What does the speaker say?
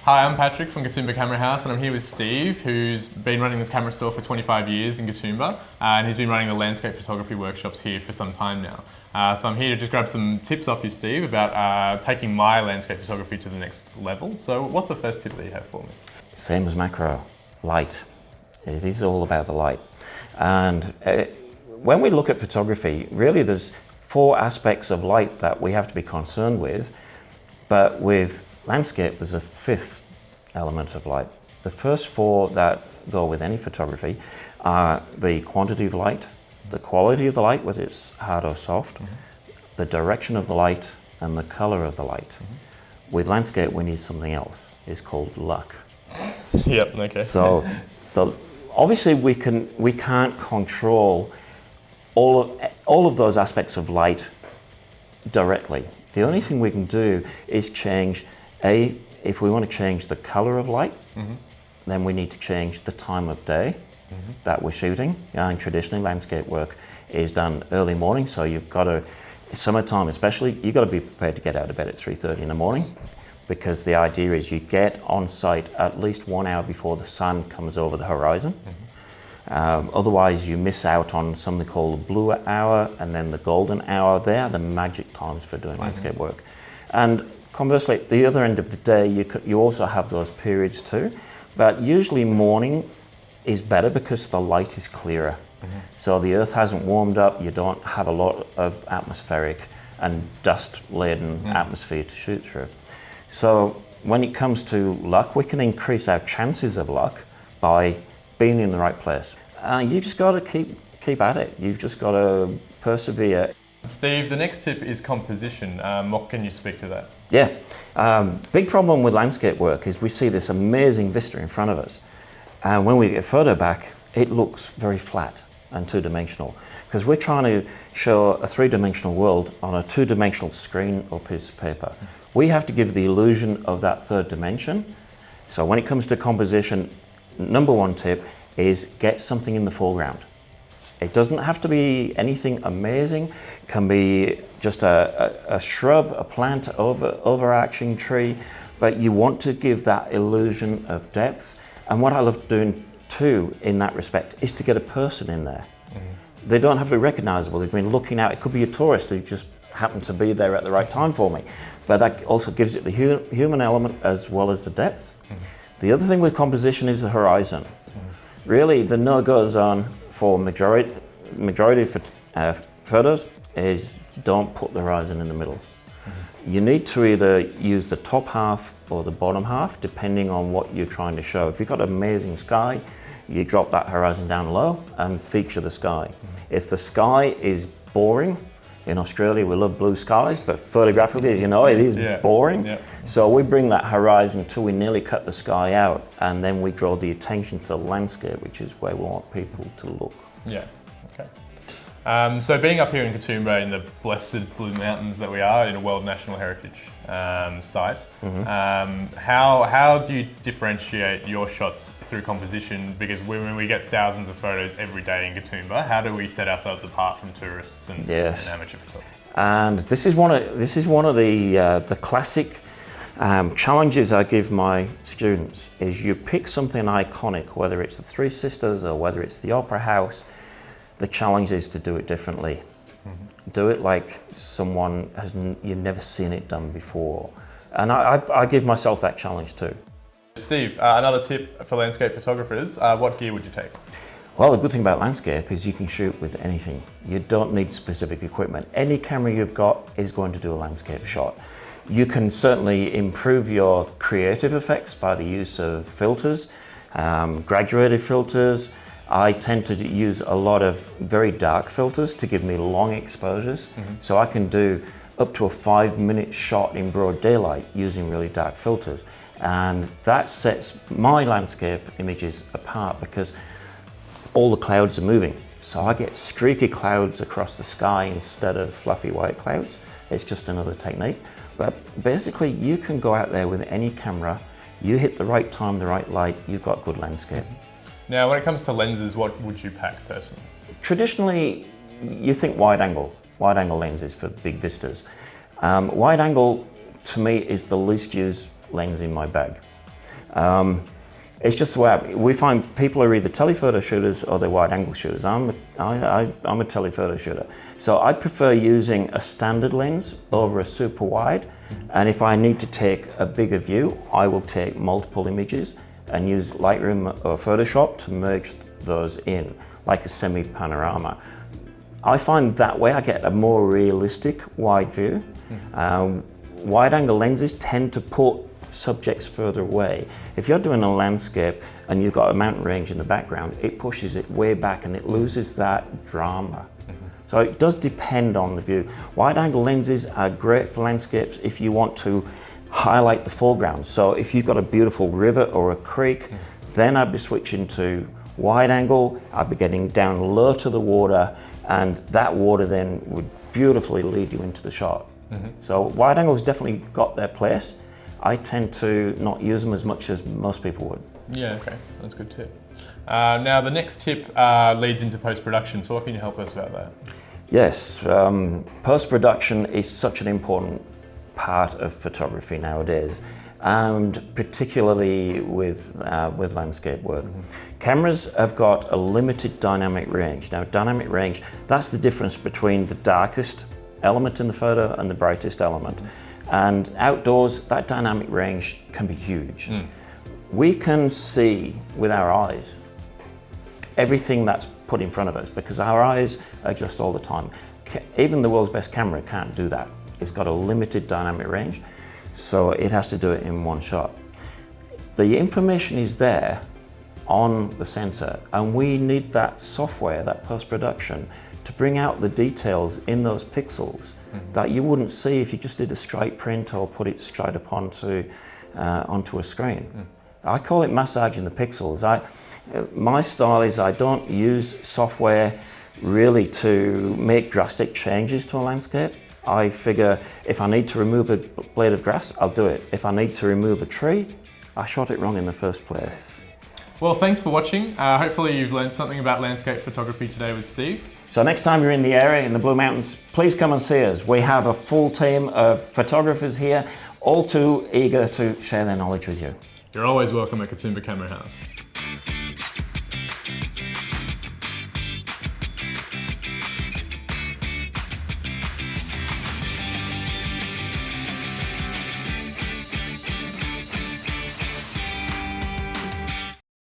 Hi, I'm Patrick from Katoomba Camera House, and I'm here with Steve, who's been running this camera store for 25 years in Katoomba, and he's been running the landscape photography workshops here for some time now. So I'm here to just grab some tips off you, Steve, about taking my landscape photography to the next level. So what's the first tip that you have for me? Same as macro, light. It is all about the light. And when we look at photography, really there's 4 aspects of light that we have to be concerned with, but with landscape there's a 5th element of light. The first 4 that go with any photography are the quantity of light, the quality of the light, whether it's hard or soft, the direction of the light, and the color of the light. With landscape we need something else. It's called luck. Yep, okay. So obviously we can't control all of those aspects of light directly. The only thing we can do is change, if we want to change the color of light, then we need to change the time of day that we're shooting. And traditionally landscape work is done early morning, so you've got to, summertime especially, you've got to be prepared to get out of bed at 3:30 in the morning, because the idea is you get on site at least 1 hour before the sun comes over the horizon. Otherwise you miss out on something called the blue hour and then the golden hour. They are the magic times for doing landscape work. And conversely, at the other end of the day, you also have those periods too, but usually morning is better because the light is clearer. So the earth hasn't warmed up, you don't have a lot of atmospheric and dust-laden atmosphere to shoot through. So when it comes to luck, we can increase our chances of luck by being in the right place. You just got to keep at it. You've just got to persevere. Steve, the next tip is composition. What can you speak to that? Yeah, big problem with landscape work is we see this amazing vista in front of us. And when we get a photo back, it looks very flat and two-dimensional, because we're trying to show a 3-dimensional world on a 2-dimensional screen or piece of paper. We have to give the illusion of that 3rd dimension. So when it comes to composition, number 1 tip is get something in the foreground. It doesn't have to be anything amazing. It can be just a shrub, a plant, overarching tree, but you want to give that illusion of depth. And what I love doing too in that respect is to get a person in there. They don't have to be recognizable. They've been looking out. It could be a tourist who just happened to be there at the right time for me. But that also gives it the human element as well as the depth. The other thing with composition is the horizon. Really, the no-go zone for majority of photos is don't put the horizon in the middle. You need to either use the top half or the bottom half, depending on what you're trying to show. If you've got an amazing sky, you drop that horizon down low and feature the sky. If the sky is boring, in Australia we love blue skies, but photographically, as you know, it is boring. So we bring that horizon till we nearly cut the sky out, and then we draw the attention to the landscape, which is where we want people to look. Yeah, okay. So being up here in Katoomba in the blessed Blue Mountains that we are, in a World National Heritage site, how do you differentiate your shots through composition? Because when we get thousands of photos every day in Katoomba, how do we set ourselves apart from tourists and amateur photographers? And this is one of the classic challenges I give my students, is you pick something iconic, whether it's the Three Sisters or whether it's the Opera House. The challenge is to do it differently. Do it like someone you've never seen it done before. And I give myself that challenge too. Steve, another tip for landscape photographers, what gear would you take? Well, the good thing about landscape is you can shoot with anything. You don't need specific equipment. Any camera you've got is going to do a landscape shot. You can certainly improve your creative effects by the use of filters, graduated filters. I tend to use a lot of very dark filters to give me long exposures. So I can do up to a 5-minute shot in broad daylight using really dark filters. And that sets my landscape images apart because all the clouds are moving. So I get streaky clouds across the sky instead of fluffy white clouds. It's just another technique. But basically you can go out there with any camera, you hit the right time, the right light, you've got good landscape. Now, when it comes to lenses, what would you pack personally? Traditionally, you think wide angle lenses for big vistas. Wide angle to me is the least used lens in my bag. It's just the way we find people are either telephoto shooters or they're wide angle shooters. I'm a telephoto shooter. So I prefer using a standard lens over a super wide. And if I need to take a bigger view, I will take multiple images and use Lightroom or Photoshop to merge those in, like a semi-panorama. I find that way I get a more realistic wide view. Wide angle lenses tend to put subjects further away. If you're doing a landscape and you've got a mountain range in the background, it pushes it way back and it loses that drama. So it does depend on the view. Wide angle lenses are great for landscapes if you want to highlight the foreground. So if you've got a beautiful river or a creek, then I'd be switching to wide angle. I'd be getting down low to the water, and that water then would beautifully lead you into the shot. So wide angles definitely got their place. I tend to not use them as much as most people would. Yeah, okay, that's a good tip. Now the next tip leads into post-production, so what can you help us about that? Yes, post-production is such an important part of photography nowadays, and particularly with landscape work. Cameras have got a limited dynamic range. Now dynamic range, that's the difference between the darkest element in the photo and the brightest element. And outdoors, that dynamic range can be huge. We can see with our eyes everything that's put in front of us because our eyes adjust all the time. Even the world's best camera can't do that. It's got a limited dynamic range, so it has to do it in one shot. The information is there on the sensor, and we need that software, that post-production, to bring out the details in those pixels that you wouldn't see if you just did a straight print or put it straight up onto a screen. I call it massaging the pixels. My style is I don't use software really to make drastic changes to a landscape. I figure if I need to remove a blade of grass, I'll do it. If I need to remove a tree, I shot it wrong in the first place. Well, thanks for watching. Hopefully you've learned something about landscape photography today with Steve. So next time you're in the area, in the Blue Mountains, please come and see us. We have a full team of photographers here, all too eager to share their knowledge with you. You're always welcome at Katoomba Camera House.